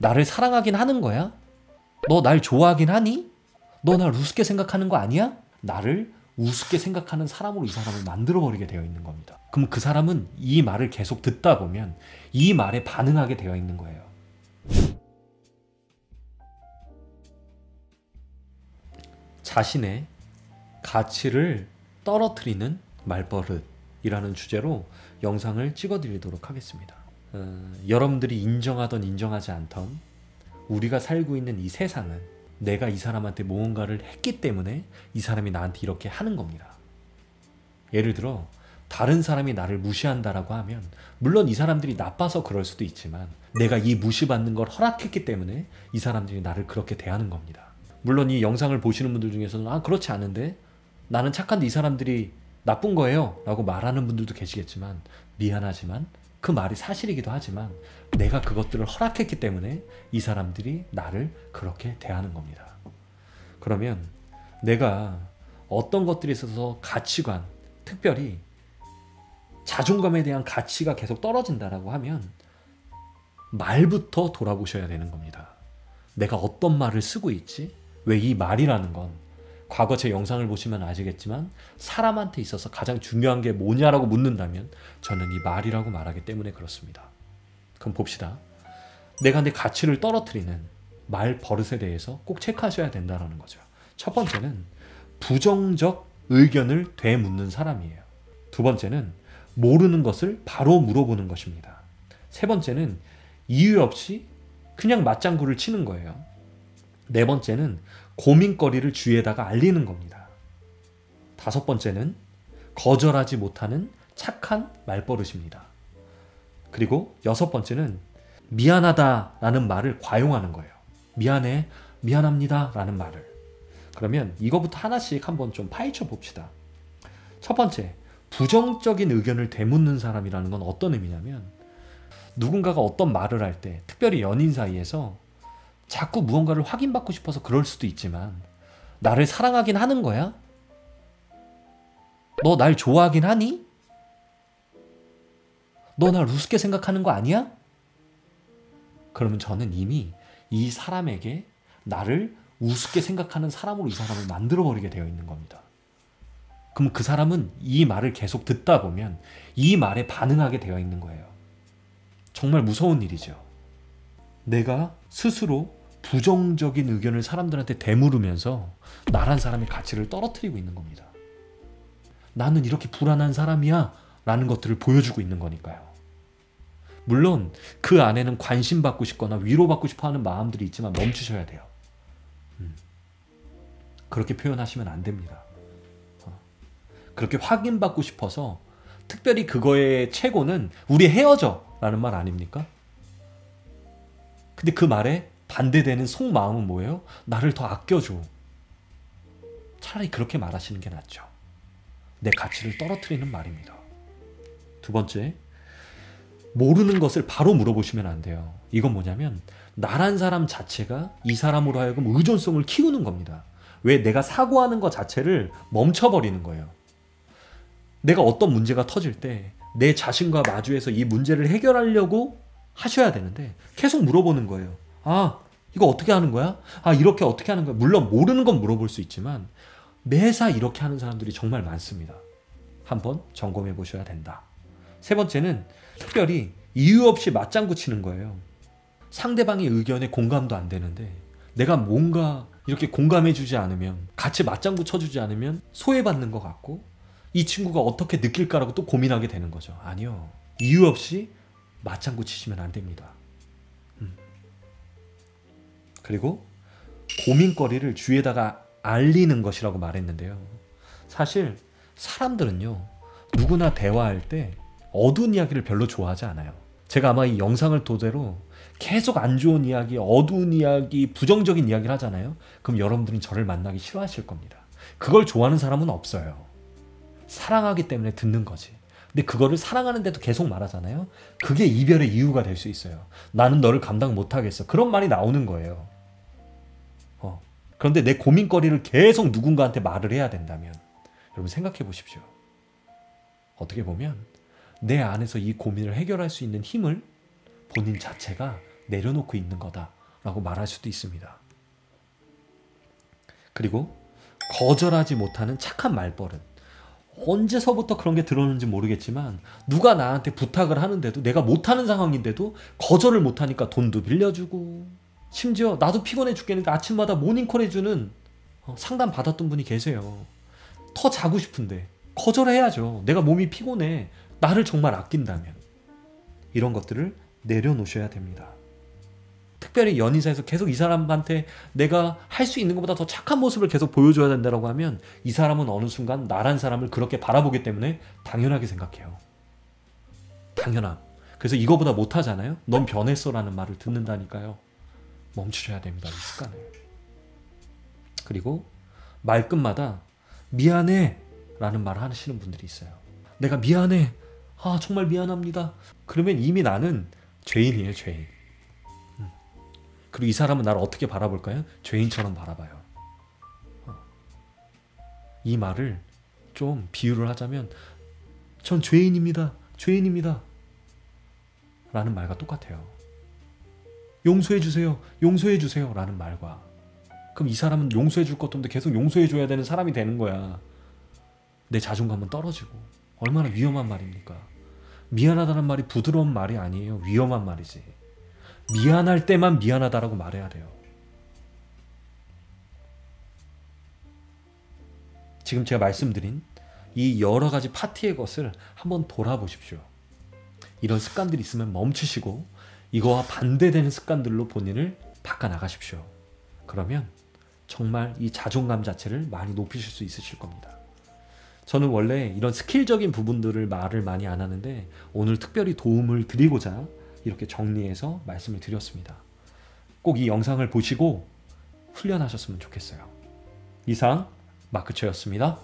나를 사랑하긴 하는 거야? 너 날 좋아하긴 하니? 너 날 우습게 생각하는 거 아니야? 나를 우습게 생각하는 사람으로 이 사람을 만들어버리게 되어 있는 겁니다. 그럼 그 사람은 이 말을 계속 듣다 보면 이 말에 반응하게 되어 있는 거예요. 자신의 가치를 떨어뜨리는 말버릇이라는 주제로 영상을 찍어드리도록 하겠습니다. 여러분들이 인정하던 인정하지 않던 우리가 살고 있는 이 세상은 내가 이 사람한테 무언가를 했기 때문에 이 사람이 나한테 이렇게 하는 겁니다. 예를 들어 다른 사람이 나를 무시한다라고 하면 물론 이 사람들이 나빠서 그럴 수도 있지만 내가 이 무시받는 걸 허락했기 때문에 이 사람들이 나를 그렇게 대하는 겁니다. 물론 이 영상을 보시는 분들 중에서는 그렇지 않은데 나는 착한데 이 사람들이 나쁜 거예요 라고 말하는 분들도 계시겠지만 미안하지만 그 말이 사실이기도 하지만 내가 그것들을 허락했기 때문에 이 사람들이 나를 그렇게 대하는 겁니다. 그러면 내가 어떤 것들에 있어서 가치관, 특별히 자존감에 대한 가치가 계속 떨어진다라고 하면 말부터 돌아보셔야 되는 겁니다. 내가 어떤 말을 쓰고 있지? 왜 이 말이라는 건 과거 제 영상을 보시면 아시겠지만 사람한테 있어서 가장 중요한 게 뭐냐라고 묻는다면 저는 이 말이라고 말하기 때문에 그렇습니다. 그럼 봅시다. 내가 내 가치를 떨어뜨리는 말 버릇에 대해서 꼭 체크하셔야 된다는 거죠. 첫 번째는 부정적 의견을 되묻는 사람이에요. 두 번째는 모르는 것을 바로 물어보는 것입니다. 세 번째는 이유 없이 그냥 맞장구를 치는 거예요. 네 번째는 고민거리를 주위에다가 알리는 겁니다. 다섯 번째는 거절하지 못하는 착한 말버릇입니다. 그리고 여섯 번째는 미안하다라는 말을 과용하는 거예요. 미안해, 미안합니다 라는 말을. 그러면 이거부터 하나씩 한번 좀 파헤쳐 봅시다. 첫 번째, 부정적인 의견을 되묻는 사람이라는 건 어떤 의미냐면 누군가가 어떤 말을 할 때 특별히 연인 사이에서 자꾸 무언가를 확인받고 싶어서 그럴 수도 있지만 나를 사랑하긴 하는 거야? 너 날 좋아하긴 하니? 너 날 우습게 생각하는 거 아니야? 그러면 저는 이미 이 사람에게 나를 우습게 생각하는 사람으로 이 사람을 만들어버리게 되어 있는 겁니다. 그럼 그 사람은 이 말을 계속 듣다 보면 이 말에 반응하게 되어 있는 거예요. 정말 무서운 일이죠. 내가 스스로 부정적인 의견을 사람들한테 되물으면서 나란 사람의 가치를 떨어뜨리고 있는 겁니다. 나는 이렇게 불안한 사람이야 라는 것들을 보여주고 있는 거니까요. 물론 그 안에는 관심받고 싶거나 위로받고 싶어 하는 마음들이 있지만 멈추셔야 돼요. 그렇게 표현하시면 안 됩니다. 그렇게 확인받고 싶어서 특별히 그거의 최고는 우리 헤어져 라는 말 아닙니까? 근데 그 말에 반대되는 속마음은 뭐예요? 나를 더 아껴줘. 차라리 그렇게 말하시는 게 낫죠. 내 가치를 떨어뜨리는 말입니다. 두 번째, 모르는 것을 바로 물어보시면 안 돼요. 이건 뭐냐면 나란 사람 자체가 이 사람으로 하여금 의존성을 키우는 겁니다. 왜? 내가 사고하는 것 자체를 멈춰버리는 거예요. 내가 어떤 문제가 터질 때 내 자신과 마주해서 이 문제를 해결하려고 하셔야 되는데 계속 물어보는 거예요. 이거 어떻게 하는 거야? 이렇게 어떻게 하는 거야? 물론 모르는 건 물어볼 수 있지만 매사 이렇게 하는 사람들이 정말 많습니다. 한번 점검해 보셔야 된다. 세 번째는 특별히 이유 없이 맞장구 치는 거예요. 상대방의 의견에 공감도 안 되는데 내가 뭔가 이렇게 공감해 주지 않으면 같이 맞장구 쳐주지 않으면 소외받는 것 같고 이 친구가 어떻게 느낄까라고 또 고민하게 되는 거죠. 아니요. 이유 없이 맞장구 치시면 안 됩니다. 그리고 고민거리를 주위에다가 알리는 것이라고 말했는데요. 사실 사람들은요. 누구나 대화할 때 어두운 이야기를 별로 좋아하지 않아요. 제가 아마 이 영상을 토대로 계속 안 좋은 이야기, 어두운 이야기, 부정적인 이야기를 하잖아요. 그럼 여러분들은 저를 만나기 싫어하실 겁니다. 그걸 좋아하는 사람은 없어요. 사랑하기 때문에 듣는 거지. 근데 그거를 사랑하는데도 계속 말하잖아요. 그게 이별의 이유가 될 수 있어요. 나는 너를 감당 못하겠어. 그런 말이 나오는 거예요. 그런데 내 고민거리를 계속 누군가한테 말을 해야 된다면 여러분 생각해 보십시오. 어떻게 보면 내 안에서 이 고민을 해결할 수 있는 힘을 본인 자체가 내려놓고 있는 거다라고 말할 수도 있습니다. 그리고 거절하지 못하는 착한 말버릇. 언제서부터 그런 게 들었는지 모르겠지만 누가 나한테 부탁을 하는데도 내가 못하는 상황인데도 거절을 못하니까 돈도 빌려주고, 심지어 나도 피곤해 죽겠는데 아침마다 모닝콜 해주는 상담 받았던 분이 계세요. 더 자고 싶은데 거절해야죠. 내가 몸이 피곤해. 나를 정말 아낀다면. 이런 것들을 내려놓으셔야 됩니다. 특별히 연인사에서 계속 이 사람한테 내가 할 수 있는 것보다 더 착한 모습을 계속 보여줘야 된다고 하면 이 사람은 어느 순간 나란 사람을 그렇게 바라보기 때문에 당연하게 생각해요. 당연함. 그래서 이거보다 못하잖아요. 넌 변했어라는 말을 듣는다니까요. 멈추셔야 됩니다. 이 습관을. 그리고 말끝마다 미안해 라는 말을 하시는 분들이 있어요. 내가 미안해. 아 정말 미안합니다. 그러면 이미 나는 죄인이에요. 죄인. 그리고 이 사람은 나를 어떻게 바라볼까요? 죄인처럼 바라봐요. 이 말을 좀 비유를 하자면 전 죄인입니다. 죄인입니다. 라는 말과 똑같아요. 용서해 주세요. 용서해 주세요. 라는 말과. 그럼 이 사람은 용서해 줄 것도 없는데 계속 용서해 줘야 되는 사람이 되는 거야. 내 자존감은 떨어지고. 얼마나 위험한 말입니까? 미안하다는 말이 부드러운 말이 아니에요. 위험한 말이지. 미안할 때만 미안하다라고 말해야 돼요. 지금 제가 말씀드린 이 여러 가지 파티의 것을 한번 돌아보십시오. 이런 습관들이 있으면 멈추시고 이거와 반대되는 습관들로 본인을 바꿔나가십시오. 그러면 정말 이 자존감 자체를 많이 높이실 수 있으실 겁니다. 저는 원래 이런 스킬적인 부분들을 말을 많이 안 하는데 오늘 특별히 도움을 드리고자 이렇게 정리해서 말씀을 드렸습니다. 꼭 이 영상을 보시고 훈련하셨으면 좋겠어요. 이상 마크초였습니다.